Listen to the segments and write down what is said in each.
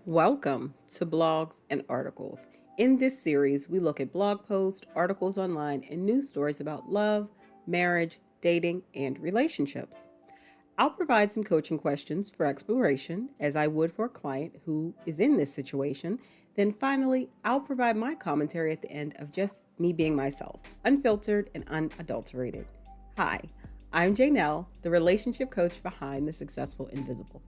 Welcome to Blogs and Articles. In this series, we look at blog posts, articles online, and news stories about love, marriage, dating, and relationships. I'll provide some coaching questions for exploration, as I would for a client who is in this situation. Then finally, I'll provide my commentary at the end of just me being myself, unfiltered and unadulterated. Hi, I'm Janelle, the relationship coach behind The Successful Invisible.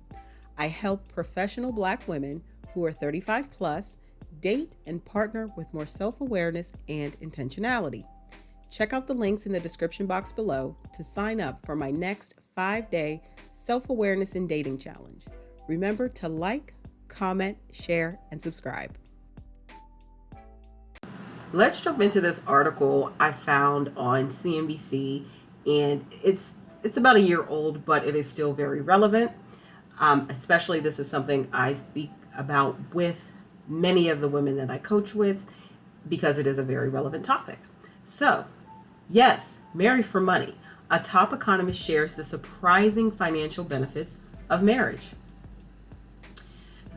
I help professional Black women who are 35 plus date and partner with more self-awareness and intentionality. Check out the links in the description box below to sign up for my next 5-day self-awareness and dating challenge. Remember to like, comment, share, and subscribe. Let's jump into this article I found on CNBC, and it's about a year old, but it is still very relevant. Especially this is something I speak about with many of the women that I coach with because it is a very relevant topic. So, yes, marry for money. A top economist shares the surprising financial benefits of marriage.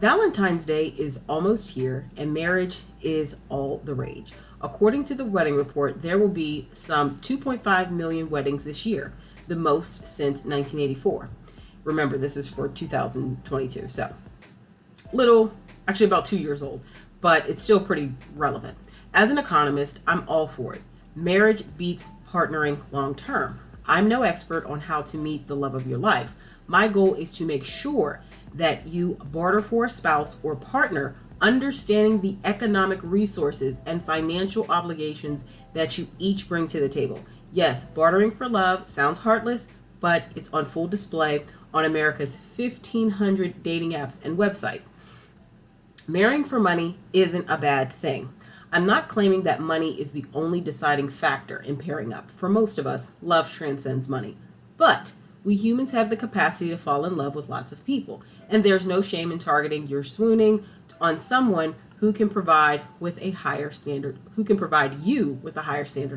Valentine's Day is almost here and marriage is all the rage. According to the wedding report, there will be some 2.5 million weddings this year, the most since 1984. Remember, this is for 2022, so actually about 2 years old, but it's still pretty relevant. As an economist, I'm all for it. Marriage beats partnering long term. I'm no expert on how to meet the love of your life. My goal is to make sure that you barter for a spouse or partner, understanding the economic resources and financial obligations that you each bring to the table. Yes, bartering for love sounds heartless, but it's on full display on America's 1,500 dating apps and website. Marrying for money isn't a bad thing. I'm not claiming that money is the only deciding factor in pairing up. For most of us, love transcends money. But we humans have the capacity to fall in love with lots of people, and there's no shame in targeting your swooning on someone who can provide you with a higher standard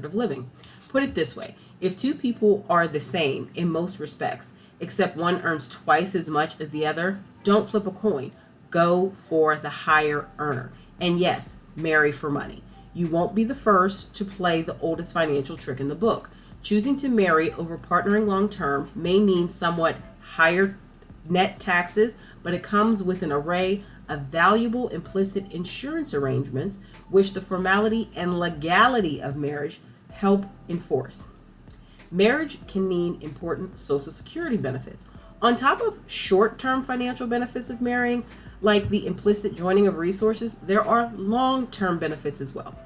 of living. Put it this way, if two people are the same in most respects, except one earns twice as much as the other, don't flip a coin. Go for the higher earner. And yes, marry for money. You won't be the first to play the oldest financial trick in the book. Choosing to marry over partnering long term may mean somewhat higher net taxes, but it comes with an array of valuable implicit insurance arrangements, which the formality and legality of marriage help enforce. Marriage can mean important Social Security benefits. On top of short-term financial benefits of marrying, like the implicit joining of resources, there are long-term benefits as well.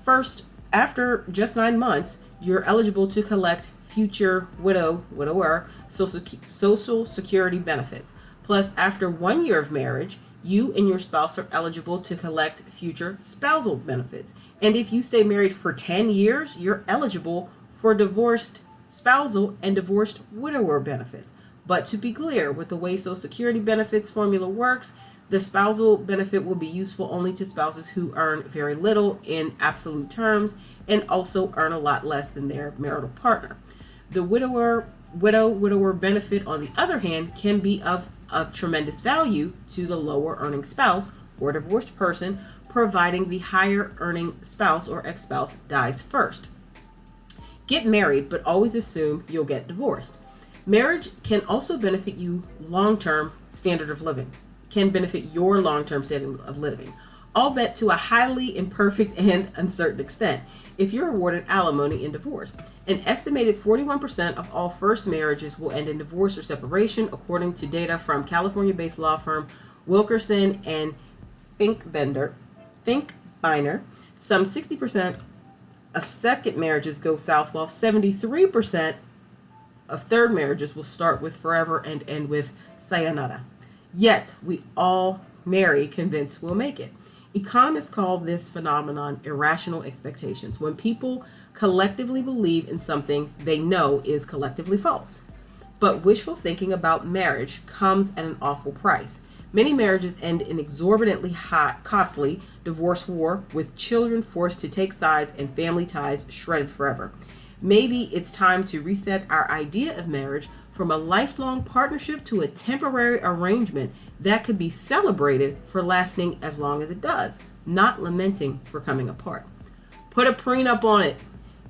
First, after just 9 months, you're eligible to collect future widower Social Security benefits. Plus, after 1 year of marriage, you and your spouse are eligible to collect future spousal benefits. And if you stay married for 10 years, you're eligible for divorced spousal and divorced widower benefits. But to be clear, with the way Social Security benefits formula works, the spousal benefit will be useful only to spouses who earn very little in absolute terms and also earn a lot less than their marital partner. The widower benefit, on the other hand, can be of tremendous value to the lower earning spouse or divorced person, providing the higher earning spouse or ex-spouse dies first. Get married, but always assume you'll get divorced. Marriage can also benefit your long-term standard of living, albeit to a highly imperfect and uncertain extent, if you're awarded alimony in divorce. An estimated 41% of all first marriages will end in divorce or separation, according to data from California-based law firm Wilkerson and Finkbeiner. Some 60% of second marriages go south, while 73% of third marriages will start with forever and end with sayonara. Yet, we all marry convinced we'll make it. Economists call this phenomenon irrational expectations, when people collectively believe in something they know is collectively false. But wishful thinking about marriage comes at an awful price. Many marriages end in exorbitantly costly divorce war, with children forced to take sides and family ties shredded forever. Maybe it's time to reset our idea of marriage from a lifelong partnership to a temporary arrangement that could be celebrated for lasting as long as it does, not lamenting for coming apart. Put a prenup on it.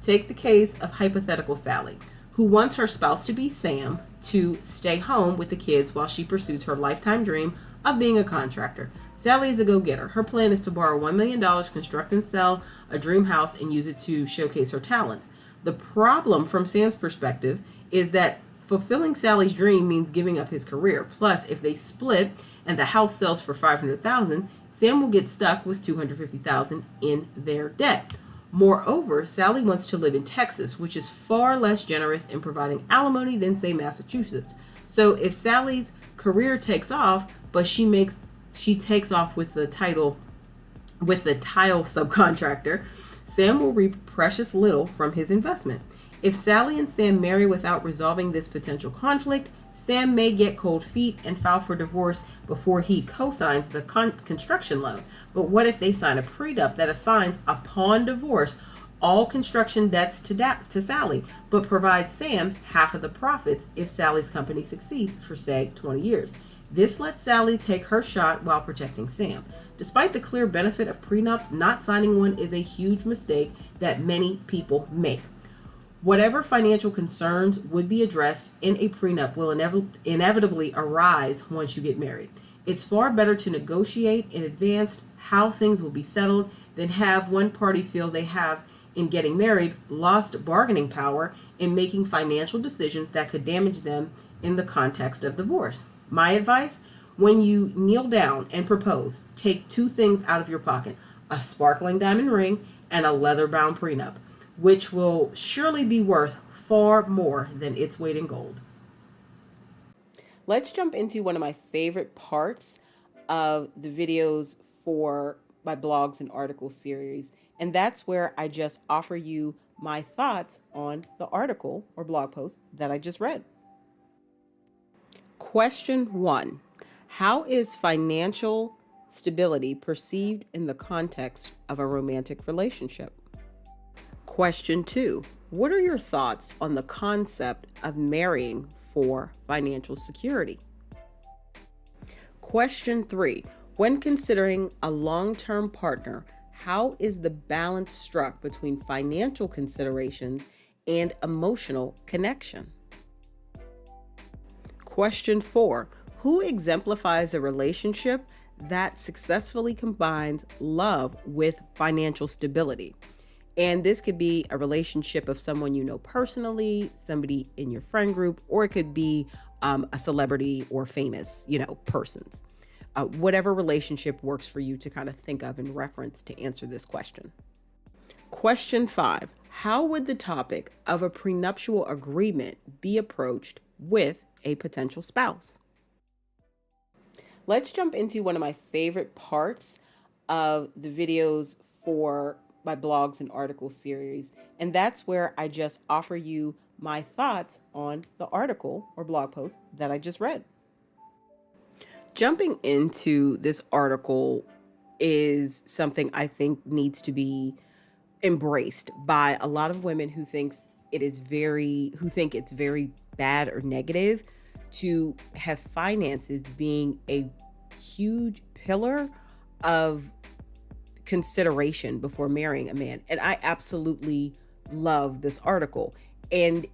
Take the case of hypothetical Sally, who wants her spouse to be Sam to stay home with the kids while she pursues her lifetime dream of being a contractor. Sally is a go-getter. Her plan is to borrow $1 million, construct and sell a dream house, and use it to showcase her talents. The problem from Sam's perspective is that fulfilling Sally's dream means giving up his career. Plus, if they split and the house sells for $500,000, Sam will get stuck with $250,000 in their debt. Moreover, Sally wants to live in Texas, which is far less generous in providing alimony than, say, Massachusetts. So if Sally's career takes off, but she takes off with the tile subcontractor, Sam will reap precious little from his investment. If Sally and Sam marry without resolving this potential conflict, Sam may get cold feet and file for divorce before he co-signs the construction loan. But what if they sign a prenup that assigns, upon divorce, all construction debts to Sally, but provides Sam half of the profits if Sally's company succeeds for, say, 20 years? This lets Sally take her shot while protecting Sam. Despite the clear benefit of prenups, not signing one is a huge mistake that many people make. Whatever financial concerns would be addressed in a prenup will inevitably arise once you get married. It's far better to negotiate in advance how things will be settled than have one party feel they have, in getting married, lost bargaining power in making financial decisions that could damage them in the context of divorce. My advice: when you kneel down and propose, take two things out of your pocket: a sparkling diamond ring and a leather-bound prenup, which will surely be worth far more than its weight in gold. Let's jump into one of my favorite parts of the videos for my blogs and article series, and that's where I just offer you my thoughts on the article or blog post that I just read. Question 1. How is financial stability perceived in the context of a romantic relationship? Question 2. What are your thoughts on the concept of marrying for financial security? Question 3. When considering a long-term partner, how is the balance struck between financial considerations and emotional connection? Question 4. Who exemplifies a relationship that successfully combines love with financial stability? And this could be a relationship of someone you know personally, somebody in your friend group, or it could be a celebrity or famous, persons. Whatever relationship works for you to kind of think of in reference to answer this question. Question 5. How would the topic of a prenuptial agreement be approached with a potential spouse? Let's jump into one of my favorite parts of the videos for my blogs and article series, and that's where I just offer you my thoughts on the article or blog post that I just read. Jumping into this article is something I think needs to be embraced by a lot of women who think it's very bad or negative to have finances being a huge pillar of consideration before marrying a man. And I absolutely love this article. And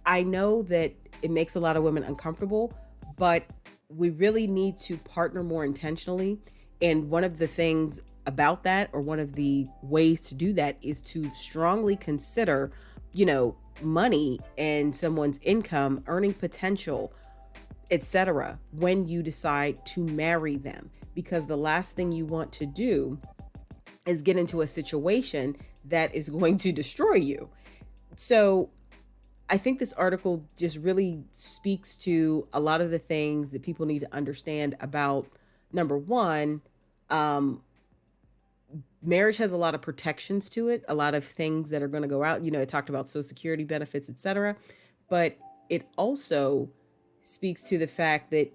I know that it makes a lot of women uncomfortable, but we really need to partner more intentionally. And one of the things about that, or one of the ways to do that, is to strongly consider, money and someone's income, earning potential, etc., when you decide to marry them. Because the last thing you want to do is get into a situation that is going to destroy you. So I think this article just really speaks to a lot of the things that people need to understand about, number one, marriage has a lot of protections to it, a lot of things that are going to go out. It talked about Social Security benefits, etc. But it also speaks to the fact that,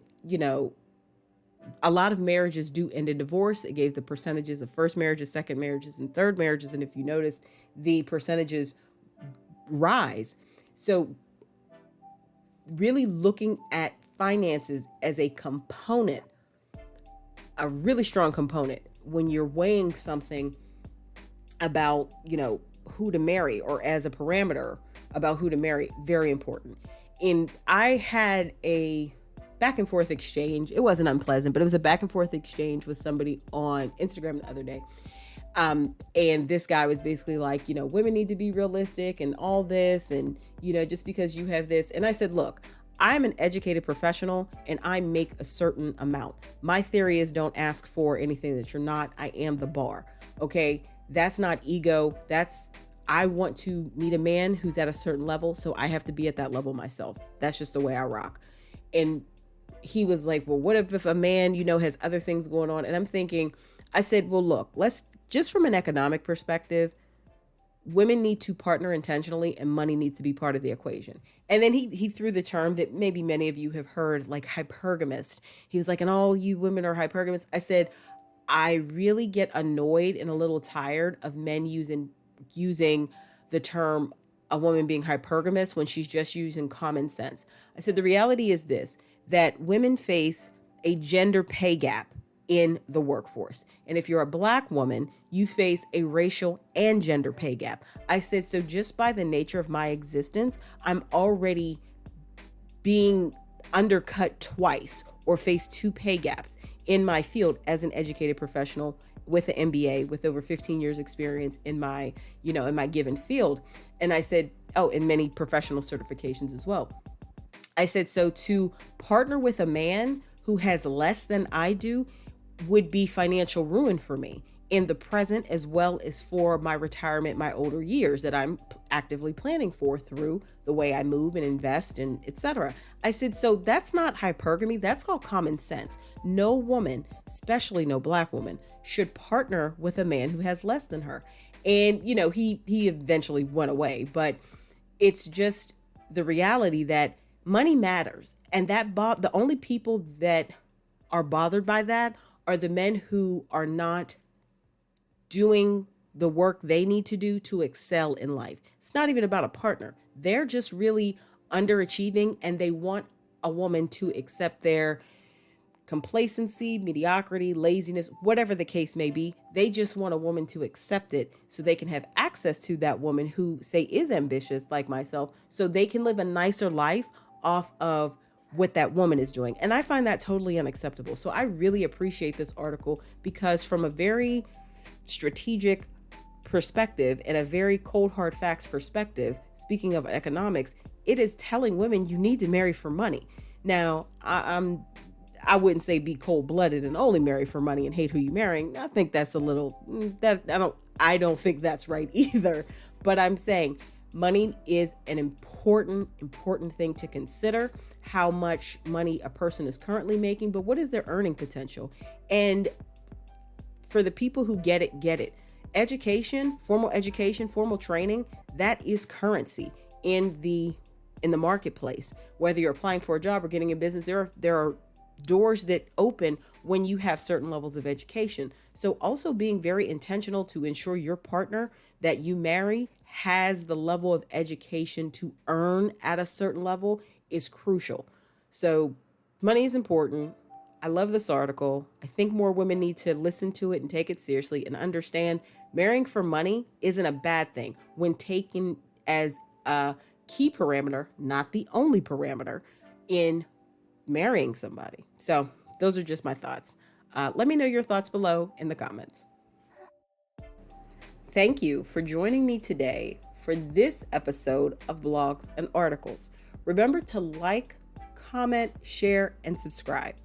a lot of marriages do end in divorce. It gave the percentages of first marriages, second marriages, and third marriages. And if you notice, the percentages rise. So really looking at finances as a component, a really strong component when you're weighing something about, who to marry, or as a parameter about who to marry, very important. And I had a back and forth exchange. It wasn't unpleasant, but it was a back and forth exchange with somebody on Instagram the other day. And this guy was basically like, women need to be realistic and all this. And, just because you have this. And I said, look, I'm an educated professional and I make a certain amount. My theory is don't ask for anything that you're not. I am the bar. Okay. That's not ego. I want to meet a man who's at a certain level. So I have to be at that level myself. That's just the way I rock. And he was like, well, what if a man, has other things going on? And I'm thinking, I said, well, look, let's just from an economic perspective, women need to partner intentionally and money needs to be part of the equation. And then he threw the term that maybe many of you have heard, like hypergamist. He was like, and all you women are hypergamist. I said, I really get annoyed and a little tired of men using the term a woman being hypergamous when she's just using common sense. I said, the reality is this, that women face a gender pay gap in the workforce. And if you're a Black woman, you face a racial and gender pay gap. I said, so just by the nature of my existence, I'm already being undercut twice or face two pay gaps in my field as an educated professional with an MBA with over 15 years experience in my given field. And I said, and many professional certifications as well. I said, so to partner with a man who has less than I do would be financial ruin for me in the present, as well as for my retirement, my older years that I'm actively planning for through the way I move and invest and etc. I said, so that's not hypergamy. That's called common sense. No woman, especially no Black woman, should partner with a man who has less than her. And, he eventually went away, but it's just the reality that money matters. And that the only people that are bothered by that are the men who are not doing the work they need to do to excel in life. It's not even about a partner. They're just really underachieving and they want a woman to accept their complacency, mediocrity, laziness, whatever the case may be. They just want a woman to accept it so they can have access to that woman who, say, is ambitious like myself, so they can live a nicer life off of what that woman is doing. And I find that totally unacceptable. So I really appreciate this article because from a very strategic perspective and a very cold hard facts perspective, speaking of economics, it is telling women you need to marry for money. Now, I wouldn't say be cold-blooded and only marry for money and hate who you're marrying. I think that's a little I don't think that's right either. But I'm saying money is an important thing to consider. How much money a person is currently making, but what is their earning potential? And for the people who get it. Education, formal training, that is currency in the marketplace. Whether you're applying for a job or getting a business, there are doors that open when you have certain levels of education. So also being very intentional to ensure your partner that you marry has the level of education to earn at a certain level is crucial. So money is important. I love this article. I think more women need to listen to it and take it seriously and understand marrying for money isn't a bad thing when taken as a key parameter, not the only parameter in marrying somebody. So those are just my thoughts. Let me know your thoughts below in the comments. Thank you for joining me today for this episode of Blogs and Articles. Remember to like, comment, share, and subscribe.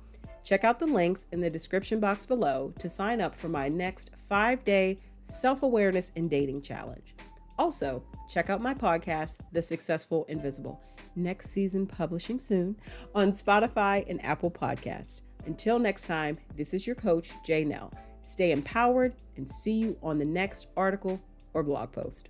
Check out the links in the description box below to sign up for my next 5-day self-awareness and dating challenge. Also, check out my podcast, The Successful Invisible. Next season publishing soon on Spotify and Apple Podcasts. Until next time, this is your coach, Jay Nell. Stay empowered and see you on the next article or blog post.